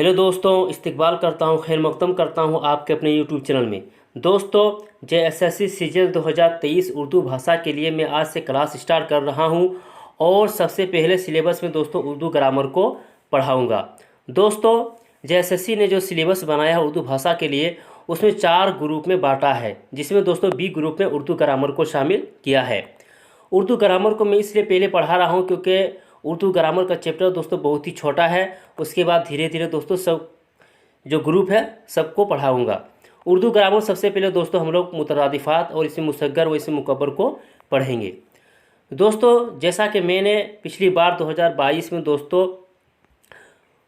Hello दोस्तों, इस्तकबाल करता हूँ, खैर मकदम करता हूँ आपके अपने यूट्यूब चैनल में। दोस्तों, JSSC सीजन 2023 उर्दू भाषा के लिए मैं आज से क्लास स्टार्ट कर रहा हूँ और सबसे पहले सिलेबस में दोस्तों उर्दू ग्रामर को पढ़ाऊँगा। दोस्तों, JSSC ने जो सिलेबस बनाया है उर्दू भाषा के लिए उसमें 4 ग्रुप में बांटा है, जिसमें दोस्तों बी ग्रुप में उर्दू ग्रामर को शामिल किया है। उर्दू ग्रामर को मैं इसलिए पहले पढ़ा रहा हूँ क्योंकि उर्दू ग्रामर का चैप्टर दोस्तों बहुत ही छोटा है। उसके बाद धीरे धीरे दोस्तों सब जो ग्रुप है सबको पढ़ाऊँगा। उर्दू ग्रामर सबसे पहले दोस्तों हम लोग मुतरादिफ़ात और इसमें मुसग्गर और इसमें मुकब्बर को पढ़ेंगे। दोस्तों, जैसा कि मैंने पिछली बार 2022 में दोस्तों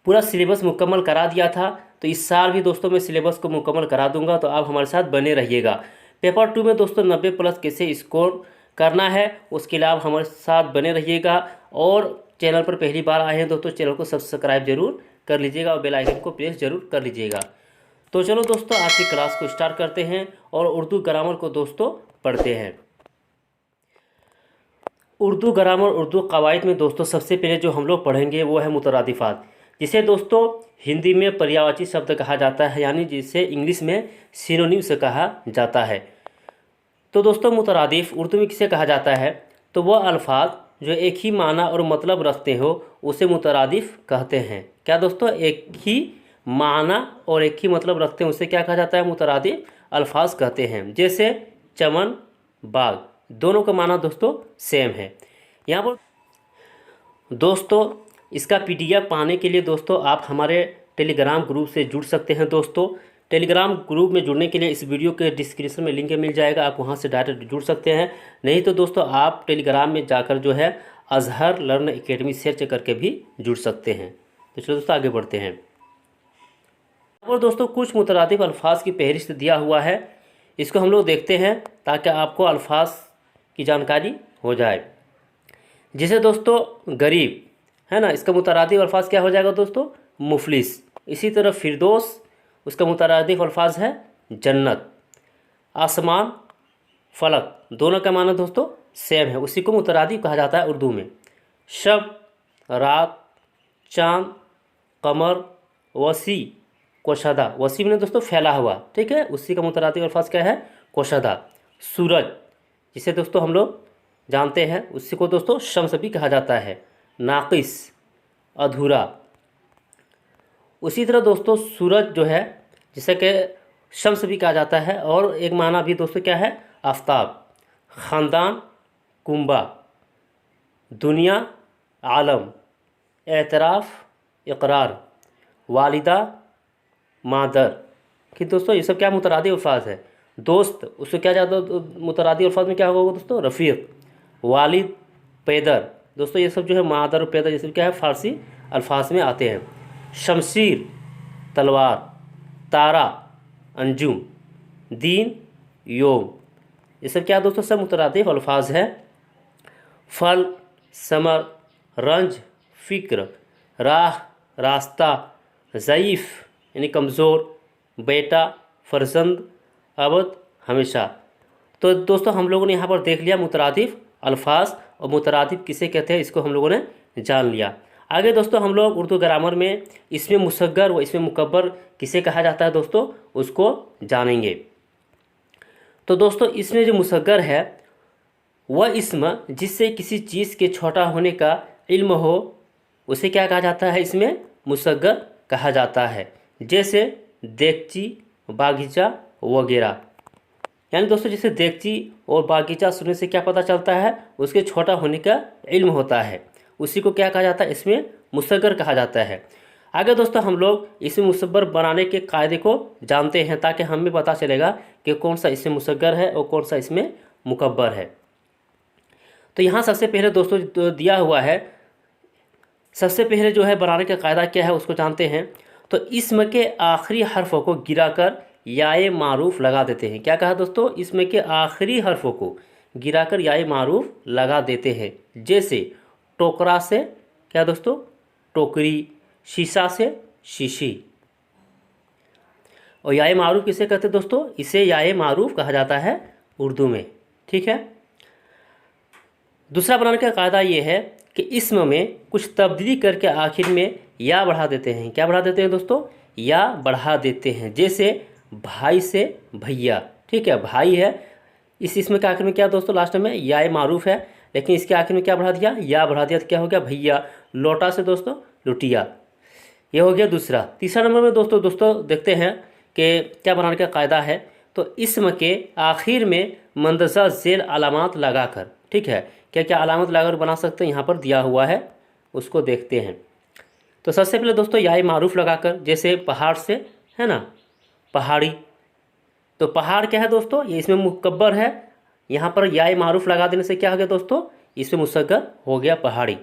पूरा सिलेबस मुकम्मल करा दिया था, तो इस साल भी दोस्तों मैं सिलेबस को मुकम्मल करा दूंगा, तो आप हमारे साथ बने रहिएगा। पेपर 2 में दोस्तों 90+ कैसे स्कोर करना है उसके लिए आप हमारे साथ बने रहिएगा। और चैनल पर पहली बार आए हैं दोस्तों, चैनल को सब्सक्राइब जरूर कर लीजिएगा और बेल आइकन को प्रेस जरूर कर लीजिएगा। तो चलो दोस्तों, आज की क्लास को स्टार्ट करते हैं और उर्दू ग्रामर को दोस्तों पढ़ते हैं। उर्दू ग्रामर उर्दू कवायद में दोस्तों सबसे पहले जो हम लोग पढ़ेंगे वो है मुतरादिफ़ात, जिसे दोस्तों हिंदी में पर्यायवाची शब्द कहा जाता है, यानी जिसे इंग्लिश में सिनोनिम्स कहा जाता है। तो दोस्तों, मुतरादिफ़ उर्दू में किसे कहा जाता है? तो वह अल्फाज जो एक ही माना और मतलब रखते हो उसे मुतरादिफ़ कहते हैं। क्या दोस्तों? एक ही माना और एक ही मतलब रखते हैं उसे क्या कहा जाता है? मुतरादिफ़ अल्फाज कहते हैं। जैसे चमन, बाग, दोनों का माना दोस्तों सेम है। यहाँ पर दोस्तों इसका PDF पाने के लिए दोस्तों आप हमारे टेलीग्राम ग्रुप से जुड़ सकते हैं। दोस्तों, टेलीग्राम ग्रुप में जुड़ने के लिए इस वीडियो के डिस्क्रिप्शन में लिंक मिल जाएगा, आप वहां से डायरेक्ट जुड़ सकते हैं। नहीं तो दोस्तों आप टेलीग्राम में जाकर जो है अजहर लर्न एकेडमी सर्च करके भी जुड़ सकते हैं। तो चलो दोस्तों आगे बढ़ते हैं। और दोस्तों कुछ मुतरादिफ़ अल्फाज की फहरिस्त दिया हुआ है, इसको हम लोग देखते हैं ताकि आपको अल्फाज की जानकारी हो जाए। जैसे दोस्तों गरीब है ना, इसका मुतरादिफ़ अल्फाज क्या हो जाएगा दोस्तों? मुफलिस। इसी तरह फिरदौस, उसका मुतरादिफ़ अल्फाज है जन्नत। आसमान, फलक, दोनों का माना दोस्तों सेम है, उसी को मुतरादिफ़ कहा जाता है उर्दू में। शब, रात, चाँद, कमर, वसी, कोशदा, वसी में दोस्तों फैला हुआ, ठीक है, उसी का मुतरादिफ़ अल्फाज क्या है? कोशदा। सूरज, जिसे दोस्तों हम लोग जानते हैं, उसी को दोस्तों शम्स भी कहा जाता है। नाक़िस, अधूरा। उसी तरह दोस्तों सूरज जो है जिसे कि शम्स भी कहा जाता है, और एक माना भी दोस्तों क्या है? आफ़ताब। ख़ानदान, कुंबा। दुनिया, आलम। एतराफ़, इक़रार। वालिदा, मादर। कि दोस्तों ये सब क्या मुतरादिफ़ अल्फाज है। दोस्त, उसको क्या जाता मुतरादिफ़ अल्फाज में क्या होगा दोस्तों? रफ़ीक़। वालिद, पैदर, दोस्तों ये सब जो है मादर और पैदर ये सब क्या है? फ़ारसी अल्फाज में आते हैं। शमशीर, तलवार। तारा, अंजुम। दीन, योम, ये सब क्या दोस्तों? सब मुतरादिफ़ अल्फाज है। फल, समर, रंज, फ़िक्र। राह, रास्ता। ज़ईफ़ यानी कमज़ोर। बेटा, फर्जंद। अबद, हमेशा। तो दोस्तों हम लोगों ने यहाँ पर देख लिया मुतरादिफ़ अल्फाज, और मुतरादिफ़ किसे कहते हैं इसको हम लोगों ने जान लिया। आगे दोस्तों हम लोग उर्दू ग्रामर में इसमें मुसग्गर व इसमें मुकब्बर किसे कहा जाता है दोस्तों उसको जानेंगे। तो दोस्तों इसमें जो मुसग्गर है वह इस्म जिससे किसी चीज़ के छोटा होने का इल्म हो उसे क्या कहा जाता है? इसमें मुसग्गर कहा जाता है। जैसे देगची, बागीचा वगैरह। यानी दोस्तों जैसे देगची और बागीचा सुनने से क्या पता चलता है? उसके छोटा होने का इल्म होता है, उसी को क्या कहा जाता है? इसमें मुसग्गर कहा जाता है। आगे दोस्तों हम लोग इसमें मुसब्बर बनाने के कायदे को जानते हैं, ताकि हमें पता चलेगा कि कौन सा इसमें मुसग्गर है और कौन सा इसमें मुकब्बर है। तो यहाँ सबसे पहले दोस्तों जो दिया हुआ है, सबसे पहले जो है बनाने का कायदा क्या है उसको जानते हैं। तो इसम के आखिरी हर्फ़ों को गिराकर याए मारूफ लगा देते हैं। क्या कहा दोस्तों? इसम के आखिरी हर्फ़ों को गिराकर याए मारूफ लगा देते हैं। जैसे टोकरा से क्या दोस्तों? टोकरी। शीशा से शीशी। और याए मारूफ किसे कहते हैं दोस्तों? इसे याए मारूफ कहा जाता है उर्दू में, ठीक है। दूसरा बनाने का कायदा ये है कि इसम में कुछ तब्दीली करके आखिर में या बढ़ा देते हैं। क्या बढ़ा देते हैं दोस्तों? या बढ़ा देते हैं। जैसे भाई से भैया, ठीक है, भाई है, इस इसमें के आखिर में क्या दोस्तों, लास्ट में या मारूफ है, लेकिन इसके आखिर में क्या बढ़ा दिया? या बढ़ा दिया, तो क्या हो गया? भैया। लौटा से दोस्तों लुटिया। ये हो गया दूसरा। तीसरा नंबर में दोस्तों देखते हैं कि क्या बनाने का कायदा है। तो इसम के आखिर में मंदरजा झेल अलामत लगाकर, ठीक है, क्या क्या अलामत लगाकर बना सकते हैं, यहाँ पर दिया हुआ है, उसको देखते हैं। तो सबसे पहले दोस्तों या मारूफ लगाकर, जैसे पहाड़ से, है ना, पहाड़ी। तो पहाड़ क्या है दोस्तों? ये इसमें मुकब्बर है, यहाँ पर या मारूफ लगा देने से क्या हो गया दोस्तों? इसमें मुसग्गर हो गया पहाड़ी।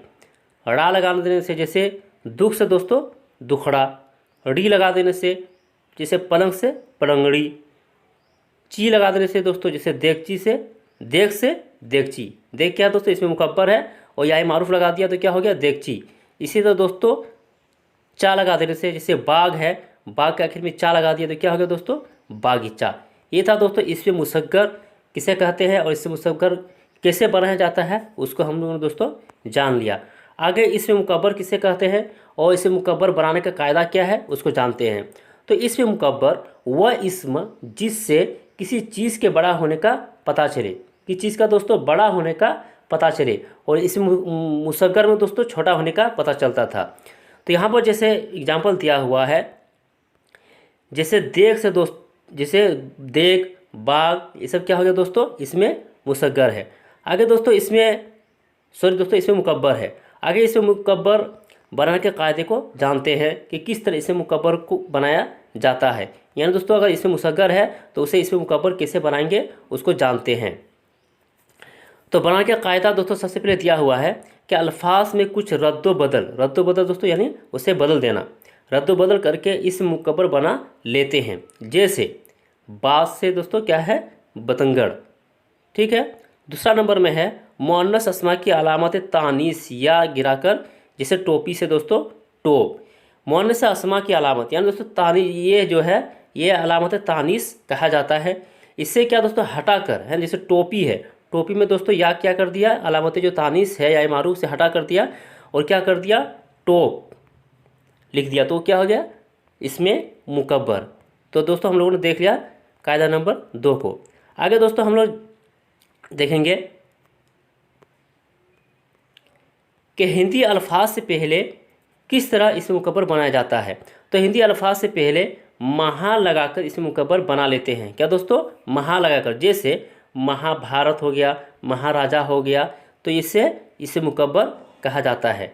रा लगा देने से जैसे दुख से दोस्तों दुखड़ा। ड़ी लगा देने से जैसे पलंग से पलंगड़ी। ची लगा देने से दोस्तों जैसे देगची से देगची। देग क्या है दोस्तों? इसमें मुकब्बर है, और या मारूफ लगा दिया तो क्या हो गया? देगची। इसी तरह दोस्तों चा लगा देने से, जैसे बाग है, बाग के आखिर में चा लगा दिया तो क्या हो गया दोस्तों? बागीचा। ये था दोस्तों इसमें मुसग्गर किसे कहते हैं और इससे मुसग्गर कैसे बनाया जाता है, उसको हम लोगों ने दोस्तों जान लिया। आगे इसमें मुकब्बर किसे कहते हैं और इसे मुकब्बर बनाने का कायदा क्या है, उसको जानते हैं। तो इसमें मुकब्बर वह इस्म जिससे किसी चीज़ के बड़ा होने का पता चले, किसी चीज़ का दोस्तों बड़ा होने का पता चले, और इसमें मुसग्गर में दोस्तों छोटा होने का पता चलता था। तो यहाँ पर जैसे एग्जाम्पल दिया हुआ है, जैसे देग से जैसे देग, बाग, ये सब क्या हो गया दोस्तों? इसमें मुसग्गर है। आगे दोस्तों इसमें मुकब्बर है। आगे इसमें मुकब्बर बनाने के कायदे को जानते हैं कि किस तरह इसमें मुकब्बर को बनाया जाता है। यानी दोस्तों अगर इसमें मुसग्गर है तो उसे इसमें मुकब्बर कैसे बनाएंगे, उसको जानते हैं। तो बनाने का कायदा दोस्तों सबसे पहले दिया हुआ है कि अल्फाज में कुछ रद्दो बदल दोस्तों यानी उसे बदल देना, रद्दो बदल करके इस मुकब्बर बना लेते हैं। जैसे बास से दोस्तों क्या है? बतंगड़, ठीक है। दूसरा नंबर में है मुअन्नस अस्मा की अलामत तानीस या गिराकर, जैसे टोपी से दोस्तों टोप। मुअन्नस अस्मा की अलामत यानी दोस्तों तानी, ये जो है ये अलामत तानीस कहा जाता है। इससे क्या दोस्तों हटाकर है, जैसे टोपी है, टोपी में दोस्तों या क्या कर दिया? अलामत जो तानीस है या मारूफ से हटा कर दिया और क्या कर दिया? टोप लिख दिया, तो क्या हो गया? इसमें मुकब्बर। तो दोस्तों हम लोगों ने देख लिया कायदा नंबर 2 को। आगे दोस्तों हम लोग देखेंगे कि हिंदी अल्फाज से पहले किस तरह इसमें मुकब्बर बनाया जाता है। तो हिंदी अल्फाज से पहले महा लगाकर इसमें मुकब्बर बना लेते हैं। क्या दोस्तों? महा लगाकर, जैसे महाभारत हो गया, महाराजा हो गया, तो इसे मुकब्बर कहा जाता है।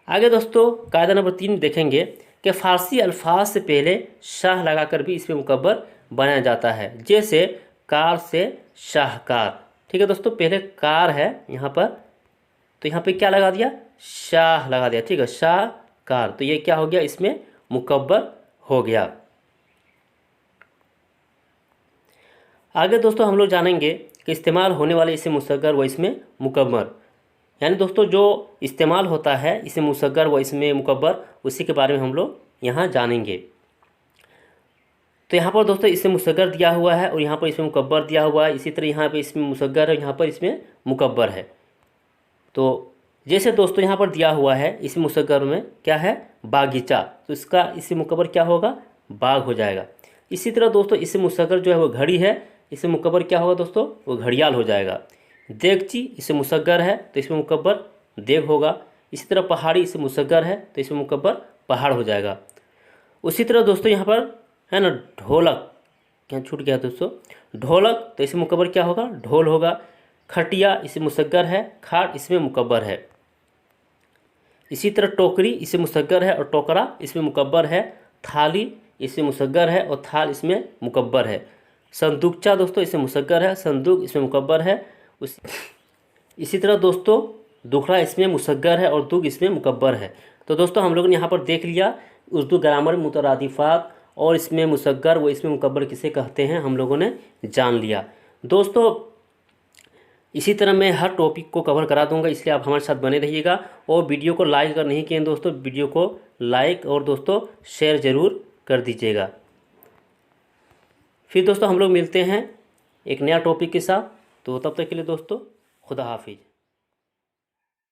आगे दोस्तों कायदा नंबर 3 देखेंगे कि फ़ारसी अल्फाज से पहले शाह लगाकर भी इसमें मुकब्बर बनाया जाता है। जैसे कार से शाहकार, ठीक है दोस्तों, पहले कार है यहाँ पर, तो यहाँ पे क्या लगा दिया? शाह लगा दिया, ठीक है, शाहकार। तो ये क्या हो गया? इसमें मुकब्बर हो गया। आगे दोस्तों हम लोग जानेंगे कि इस्तेमाल होने वाले इसमें मुसग्गर व इसमें मुकब्बर, यानी दोस्तों जो इस्तेमाल होता है इसमें मुसग्गर व इसमें मुकब्बर, उसी के बारे में हम लोग यहाँ जानेंगे। तो यहाँ पर दोस्तों इसमें मुसग्गर दिया हुआ है और यहाँ पर इसमें मुकब्बर दिया हुआ है। इसी तरह यहाँ पर इसमें मुसग्गर है, यहाँ पर इसमें मुकब्बर है। तो जैसे दोस्तों यहाँ पर दिया हुआ है इसमें मुसग्गर में क्या है? बागीचा, तो इसका इसमें मुकब्बर क्या होगा? बाग हो जाएगा। इसी तरह दोस्तों इसमें मुसग्गर जो है वो घड़ी है, इसमें मुकब्बर क्या होगा दोस्तों? वो घड़ियाल हो जाएगा। देगची इसमें मुसग्गर है तो इसमें मुकब्बर देग होगा। इसी तरह पहाड़ी इसमें मुसग्गर है तो इसमें मुकब्बर पहाड़ हो जाएगा। उसी तरह दोस्तों यहाँ पर है ना ढोलक, क्या छूट गया दोस्तों? ढोलक, तो इसमें मुकब्बर क्या होगा? ढोल होगा। खटिया इसमें मुसग्गर है, खाट इसमें मुकब्बर है। इसी तरह टोकरी इसमें मुसग्गर है और टोकरा इसमें मुकब्बर है। थाली इसमें मुसग्गर है और थाल इसमें मुकब्बर है। संदूकचा दोस्तों इसमें मुसग्गर है, संदूक इसमें मुकब्बर है। इसी तरह दोस्तों दुखड़ा इसमें मुसग्गर है और दुग इसमें मुकब्बर है। तो दोस्तों हम लोगों ने यहाँ पर देख लिया उर्दू ग्रामर मुतरादिफात और इसमें मुसग्गर व इसमें मुकब्बर किसे कहते हैं हम लोगों ने जान लिया। दोस्तों इसी तरह मैं हर टॉपिक को कवर करा दूंगा, इसलिए आप हमारे साथ बने रहिएगा। और वीडियो को लाइक अगर नहीं किए दोस्तों, वीडियो को लाइक और दोस्तों शेयर ज़रूर कर दीजिएगा। फिर दोस्तों हम लोग मिलते हैं एक नया टॉपिक के साथ, तो तब तक के लिए दोस्तों खुदा हाफिज़।